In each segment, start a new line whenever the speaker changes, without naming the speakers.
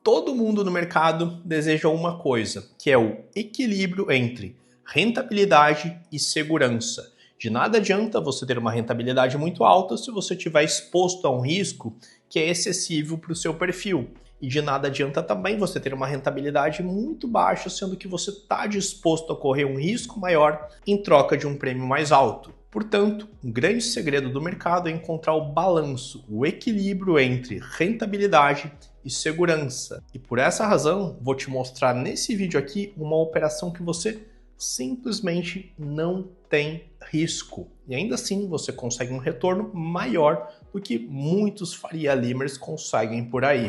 Todo mundo no mercado deseja uma coisa, que é o equilíbrio entre rentabilidade e segurança. De nada adianta você ter uma rentabilidade muito alta se você estiver exposto a um risco que é excessivo para o seu perfil. E de nada adianta também você ter uma rentabilidade muito baixa, sendo que você está disposto a correr um risco maior em troca de um prêmio mais alto. Portanto, um grande segredo do mercado é encontrar o balanço, o equilíbrio entre rentabilidade e segurança. E por essa razão, vou te mostrar nesse vídeo aqui uma operação que você simplesmente não tem risco. E ainda assim você consegue um retorno maior do que muitos Faria Limers conseguem por aí.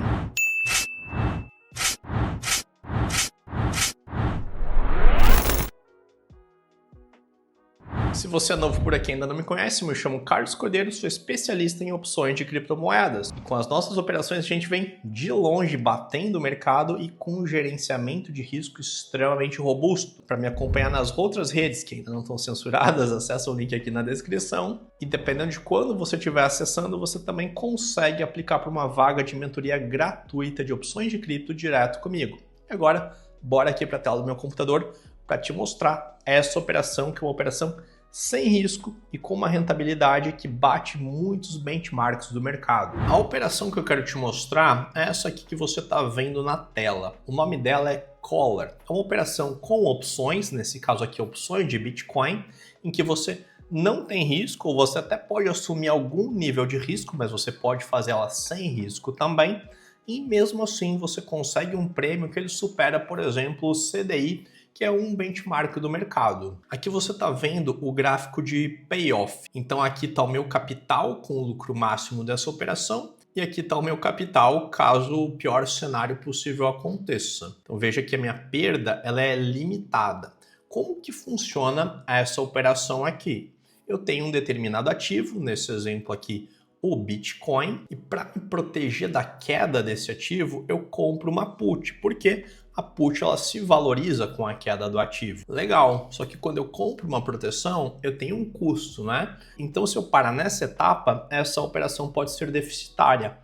Se você é novo por aqui e ainda não me conhece, me chamo Carlos Cordeiro, sou especialista em opções de criptomoedas. E com as nossas operações a gente vem de longe batendo o mercado e com um gerenciamento de risco extremamente robusto. Para me acompanhar nas outras redes que ainda não estão censuradas, acessa o link aqui na descrição. E dependendo de quando você estiver acessando, você também consegue aplicar para uma vaga de mentoria gratuita de opções de cripto direto comigo. E agora, bora aqui para a tela do meu computador para te mostrar essa operação, que é uma operação sem risco e com uma rentabilidade que bate muitos benchmarks do mercado. A operação que eu quero te mostrar é essa aqui que você está vendo na tela. O nome dela é Collar. É uma operação com opções, nesse caso aqui opções de Bitcoin, em que você não tem risco, ou você até pode assumir algum nível de risco, mas você pode fazer ela sem risco também, e mesmo assim você consegue um prêmio que ele supera, por exemplo, o CDI, que é um benchmark do mercado. Aqui você está vendo o gráfico de payoff. Então aqui está o meu capital com o lucro máximo dessa operação e aqui está o meu capital caso o pior cenário possível aconteça. Então veja que a minha perda ela é limitada. Como que funciona essa operação aqui? Eu tenho um determinado ativo, nesse exemplo aqui, o Bitcoin, e para me proteger da queda desse ativo, eu compro uma put. Por quê? A put ela se valoriza com a queda do ativo. Legal, só que quando eu compro uma proteção, eu tenho um custo, né? Então, se eu parar nessa etapa, essa operação pode ser deficitária.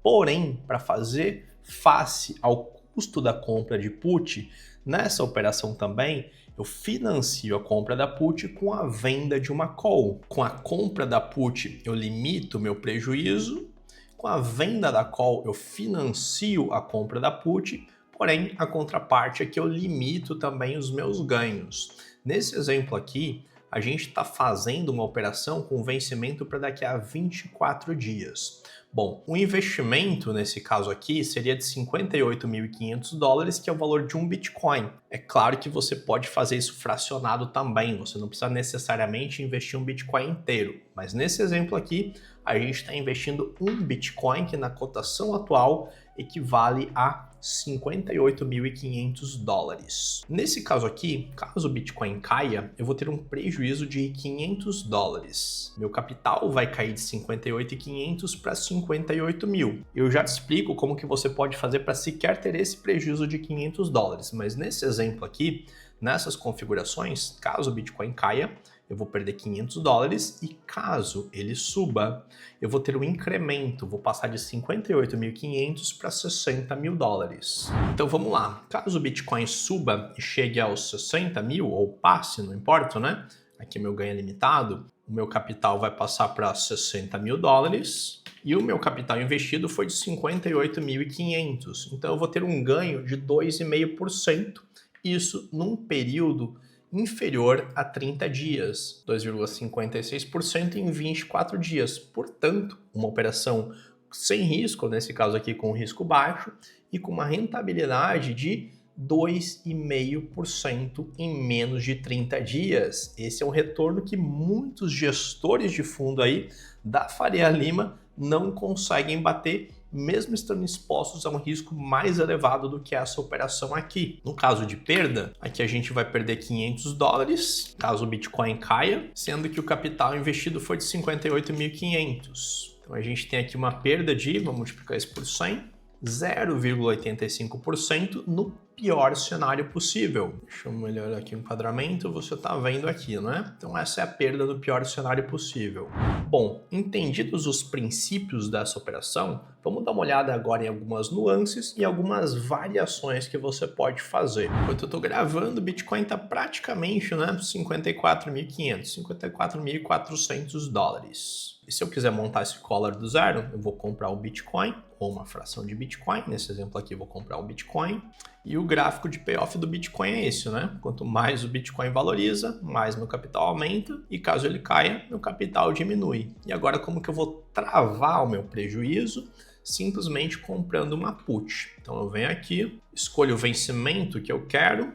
Porém, para fazer face ao custo da compra de put, nessa operação também, eu financio a compra da put com a venda de uma call. Com a compra da put, eu limito o meu prejuízo. Com a venda da call, eu financio a compra da put. Porém, a contraparte é que eu limito também os meus ganhos. Nesse exemplo aqui, a gente está fazendo uma operação com vencimento para daqui a 24 dias. Bom, o investimento nesse caso aqui seria de $58.500, que é o valor de um Bitcoin. É claro que você pode fazer isso fracionado também, você não precisa necessariamente investir um Bitcoin inteiro. Mas nesse exemplo aqui, a gente está investindo um Bitcoin que na cotação atual equivale a $58.500. Nesse caso aqui, caso o Bitcoin caia, eu vou ter um prejuízo de $500. Meu capital vai cair de 58.500 para 58.000. Eu já te explico como que você pode fazer para sequer ter esse prejuízo de $500, mas nesse exemplo aqui, nessas configurações, caso o Bitcoin caia, eu vou perder $500 e caso ele suba, eu vou ter um incremento, vou passar de 58.500 para $60.000. Então vamos lá, caso o Bitcoin suba e chegue aos 60 mil, ou passe, não importa, né? Aqui meu ganho é limitado, o meu capital vai passar para $60.000 e o meu capital investido foi de 58.500. Então eu vou ter um ganho de 2,5%, isso num período inferior a 30 dias, 2,56% em 24 dias. Portanto, uma operação sem risco, nesse caso aqui com risco baixo, e com uma rentabilidade de 2,5% em menos de 30 dias. Esse é um retorno que muitos gestores de fundo aí da Faria Lima não conseguem bater, mesmo estando expostos a um risco mais elevado do que essa operação aqui. No caso de perda, aqui a gente vai perder $500 caso o Bitcoin caia, sendo que o capital investido foi de 58.500. Então a gente tem aqui uma perda de, vamos multiplicar isso por 100, 0,85% no pior cenário possível. Deixa eu melhorar aqui o enquadramento, você está vendo aqui, né? Então essa é a perda do pior cenário possível. Bom, entendidos os princípios dessa operação, vamos dar uma olhada agora em algumas nuances e algumas variações que você pode fazer. Enquanto eu estou gravando, o Bitcoin está praticamente, né, 54.500, 54.400 dólares. E se eu quiser montar esse collar do zero, eu vou comprar o Bitcoin, ou uma fração de Bitcoin. Nesse exemplo aqui, eu vou comprar o Bitcoin. E o gráfico de payoff do Bitcoin é esse, né? Quanto mais o Bitcoin valoriza, mais meu capital aumenta. E caso ele caia, meu capital diminui. E agora, como que eu vou travar o meu prejuízo? Simplesmente comprando uma put. Então, eu venho aqui, escolho o vencimento que eu quero.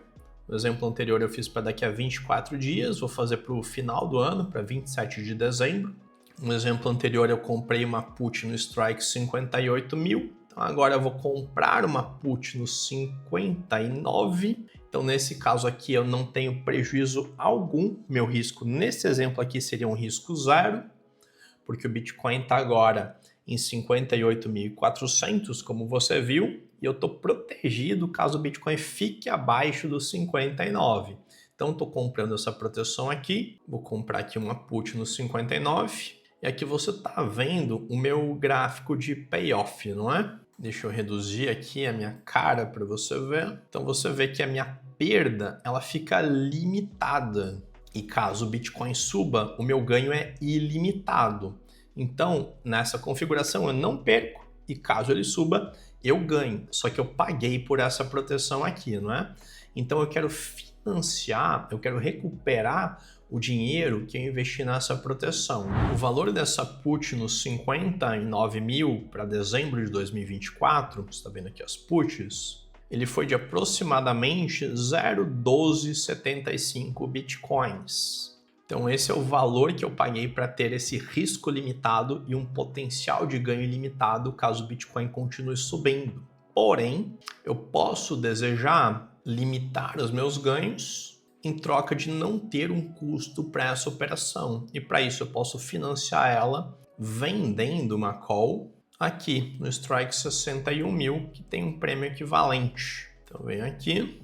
No exemplo anterior, eu fiz para daqui a 24 dias. Vou fazer para o final do ano, para 27 de dezembro. No exemplo anterior, eu comprei uma put no strike 58 mil. Então, agora eu vou comprar uma put no 59. Então, nesse caso aqui, eu não tenho prejuízo algum. Meu risco, nesse exemplo aqui, seria um risco zero, porque o Bitcoin está agora em 58.400, como você viu, e eu estou protegido caso o Bitcoin fique abaixo dos 59. Então, estou comprando essa proteção aqui. Vou comprar aqui uma put no 59. E aqui você está vendo o meu gráfico de payoff, não é? Deixa eu reduzir aqui a minha cara para você ver. Então você vê que a minha perda ela fica limitada. E caso o Bitcoin suba, o meu ganho é ilimitado. Então, nessa configuração eu não perco e caso ele suba, eu ganho. Só que eu paguei por essa proteção aqui, não é? Então eu quero financiar, eu quero recuperar o dinheiro que eu investi nessa proteção. O valor dessa put nos 59 mil para dezembro de 2024, você está vendo aqui as puts, ele foi de aproximadamente 0,1275 bitcoins. Então esse é o valor que eu paguei para ter esse risco limitado e um potencial de ganho ilimitado caso o Bitcoin continue subindo. Porém, eu posso desejar limitar os meus ganhos em troca de não ter um custo para essa operação. E para isso eu posso financiar ela vendendo uma call aqui no strike 61 mil, que tem um prêmio equivalente. Então eu venho aqui,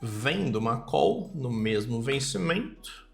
vendo uma call no mesmo vencimento,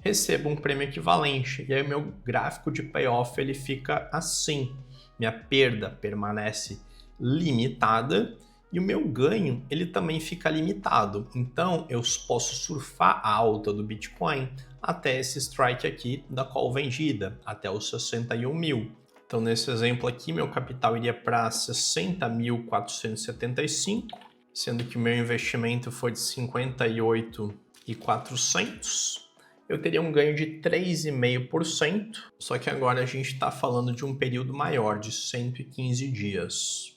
recebo um prêmio equivalente. E aí o meu gráfico de payoff ele fica assim. Minha perda permanece limitada e o meu ganho ele também fica limitado. Então eu posso surfar a alta do Bitcoin até esse strike aqui da call vendida, até os 61 mil. Então nesse exemplo aqui meu capital iria para 60.475, sendo que o meu investimento foi de 58.400. Eu teria um ganho de 3,5%, só que agora a gente está falando de um período maior, de 115 dias.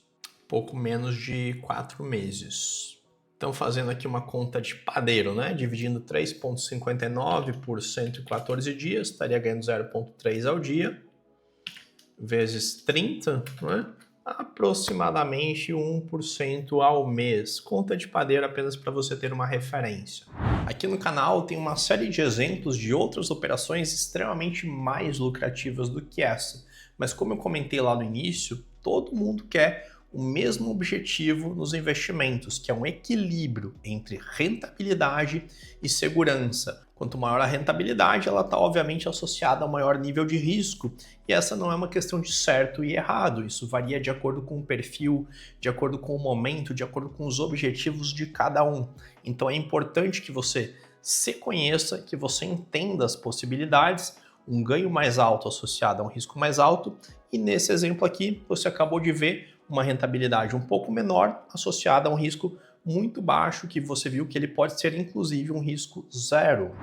Pouco menos de 4 meses. Então, fazendo aqui uma conta de padeiro, né? Dividindo 3,59 por 114 dias, estaria ganhando 0,3 ao dia, vezes 30, né? Aproximadamente 1% ao mês. Conta de padeiro apenas para você ter uma referência. Aqui no canal tem uma série de exemplos de outras operações extremamente mais lucrativas do que essa. Mas como eu comentei lá no início, todo mundo quer o mesmo objetivo nos investimentos, que é um equilíbrio entre rentabilidade e segurança. Quanto maior a rentabilidade, ela está obviamente associada a um maior nível de risco, e essa não é uma questão de certo e errado, isso varia de acordo com o perfil, de acordo com o momento, de acordo com os objetivos de cada um. Então é importante que você se conheça, que você entenda as possibilidades, um ganho mais alto associado a um risco mais alto, e nesse exemplo aqui você acabou de ver uma rentabilidade um pouco menor associada a um risco muito baixo, que você viu que ele pode ser inclusive um risco zero.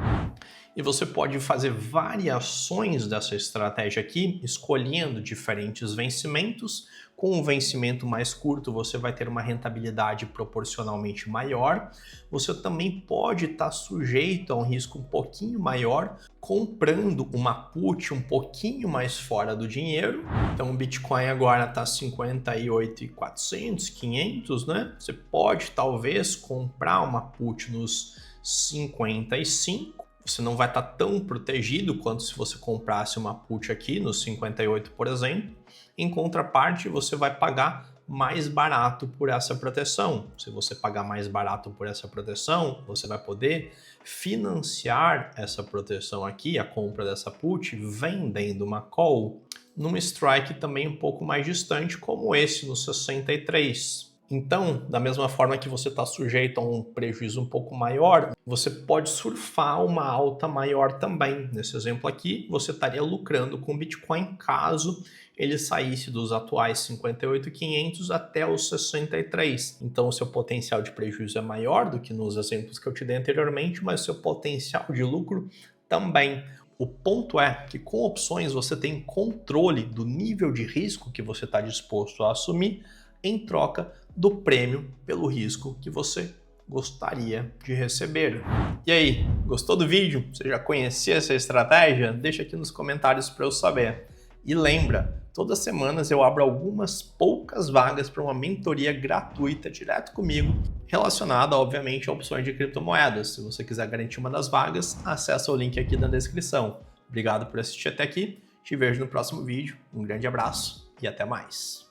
E você pode fazer variações dessa estratégia aqui, escolhendo diferentes vencimentos. Com um vencimento mais curto, você vai ter uma rentabilidade proporcionalmente maior. Você também pode estar sujeito a um risco um pouquinho maior, comprando uma put um pouquinho mais fora do dinheiro. Então o Bitcoin agora está 58.400, 500, né? Você pode talvez comprar uma put nos 55. Você não vai estar tão protegido quanto se você comprasse uma put aqui nos 58, por exemplo. Em contraparte, você vai pagar mais barato por essa proteção. Se você pagar mais barato por essa proteção, você vai poder financiar essa proteção aqui, a compra dessa put, vendendo uma call num strike também um pouco mais distante, como esse no 63. Então, da mesma forma que você está sujeito a um prejuízo um pouco maior, você pode surfar uma alta maior também. Nesse exemplo aqui, você estaria lucrando com o Bitcoin caso ele saísse dos atuais 58.500 até os 63. Então, o seu potencial de prejuízo é maior do que nos exemplos que eu te dei anteriormente, mas o seu potencial de lucro também. O ponto é que com opções você tem controle do nível de risco que você está disposto a assumir em troca do prêmio pelo risco que você gostaria de receber. E aí, gostou do vídeo? Você já conhecia essa estratégia? Deixa aqui nos comentários para eu saber. E lembra, todas as semanas eu abro algumas poucas vagas para uma mentoria gratuita direto comigo, relacionada, obviamente, a opções de criptomoedas. Se você quiser garantir uma das vagas, acessa o link aqui na descrição. Obrigado por assistir até aqui, te vejo no próximo vídeo, um grande abraço e até mais.